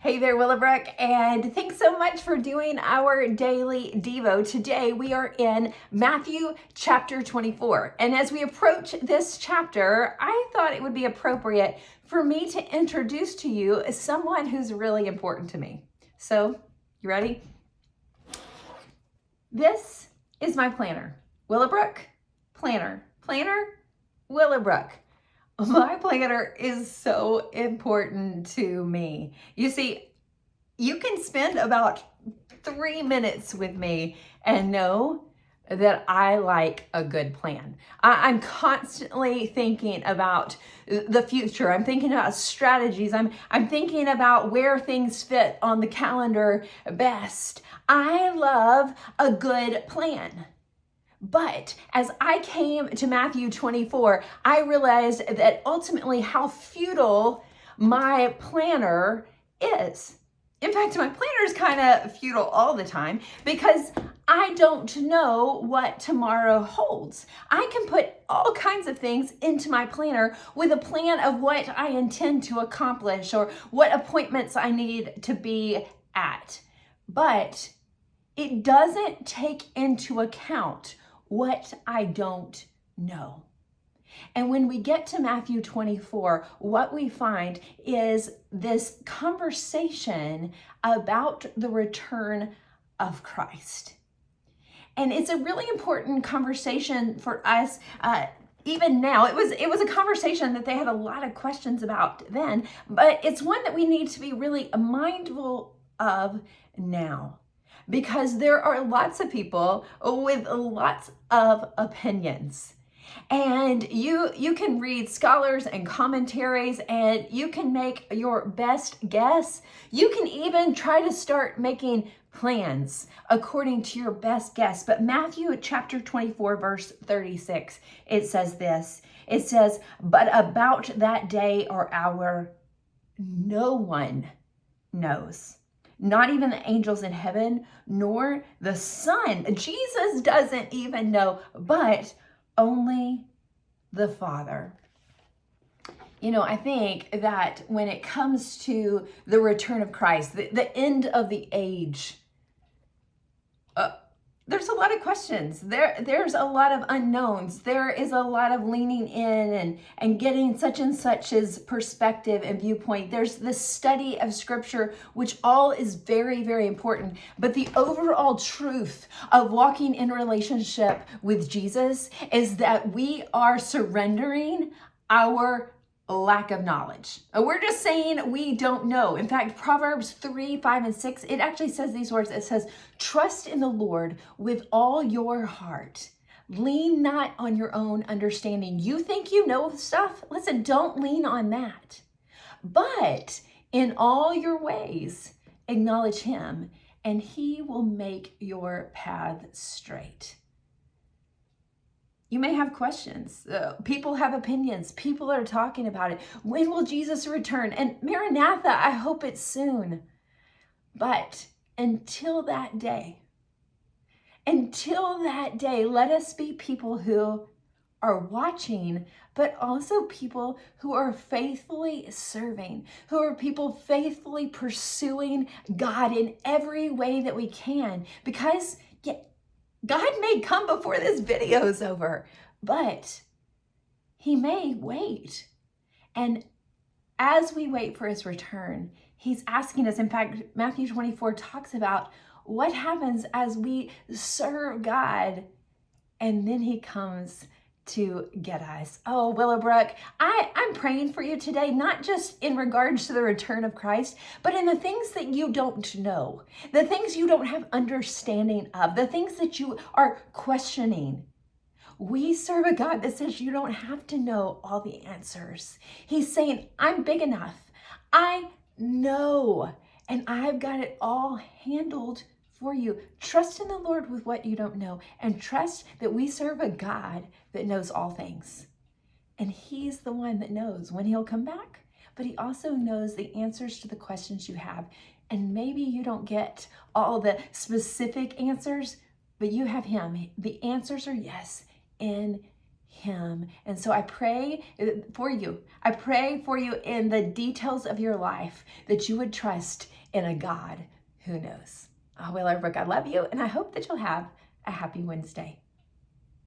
Hey there, Willowbrook, and thanks so much for doing our daily Devo. Today we are in Matthew chapter 24. And as we approach this chapter, I thought it would be appropriate for me to introduce to you someone who's really important to me. So, you ready? This is my planner. Willowbrook, planner. Planner, Willowbrook. My planner is so important to me. You see, you can spend about 3 minutes with me and know that I like a good plan. I'm constantly thinking about the future. I'm thinking about strategies. I'm thinking about where things fit on the calendar best. I love a good plan. But as I came to Matthew 24, I realized that ultimately how futile my planner is. In fact, my planner is kind of futile all the time because I don't know what tomorrow holds. I can put all kinds of things into my planner with a plan of what I intend to accomplish or what appointments I need to be at. But it doesn't take into account what I don't know. And when we get to Matthew 24, what we find is this conversation about the return of Christ. And it's a really important conversation for us even now. It was a conversation that they had a lot of questions about then, but it's one that we need to be really mindful of now. Because there are lots of people with lots of opinions. And you can read scholars and commentaries and you can make your best guess. You can even try to start making plans according to your best guess. But Matthew chapter 24 verse 36, it says this. It says, "But about that day or hour, no one knows. Not even the angels in heaven, nor the Son." Jesus doesn't even know, but only the Father. You know, I think that when it comes to the return of Christ, the end of the age, there's a lot of questions. There's a lot of unknowns. There is a lot of leaning in and getting such and such's perspective and viewpoint. There's the study of Scripture, which all is very, very important. But the overall truth of walking in relationship with Jesus is that we are surrendering our lack of knowledge. We're just saying we don't know. In fact, Proverbs 3, 5, and 6, it actually says these words. It says, "Trust in the Lord with all your heart. Lean not on your own understanding." You think you know stuff? Listen, don't lean on that. But in all your ways, acknowledge him, and he will make your path straight. You may have questions. People have opinions. People are talking about it. When will Jesus return? And Maranatha, I hope it's soon. But until that day, let us be people who are watching, but also people who are faithfully serving, who are people faithfully pursuing God in every way that we can. Because God may come before this video is over, but he may wait. And as we wait for his return, he's asking us, in fact, Matthew 24 talks about what happens as we serve God and then he comes to get us. Oh, Willowbrook, I'm praying for you today, not just in regards to the return of Christ, but in the things that you don't know, the things you don't have understanding of, the things that you are questioning. We serve a God that says you don't have to know all the answers. He's saying, I'm big enough. I know, and I've got it all handled for you. Trust in the Lord with what you don't know, and trust that we serve a God that knows all things. And he's the one that knows when he'll come back, but he also knows the answers to the questions you have. And maybe you don't get all the specific answers, but you have him. The answers are yes in him. And so I pray for you. I pray for you in the details of your life that you would trust in a God who knows. Oh, Willowbrook, I love you, and I hope that you'll have a happy Wednesday.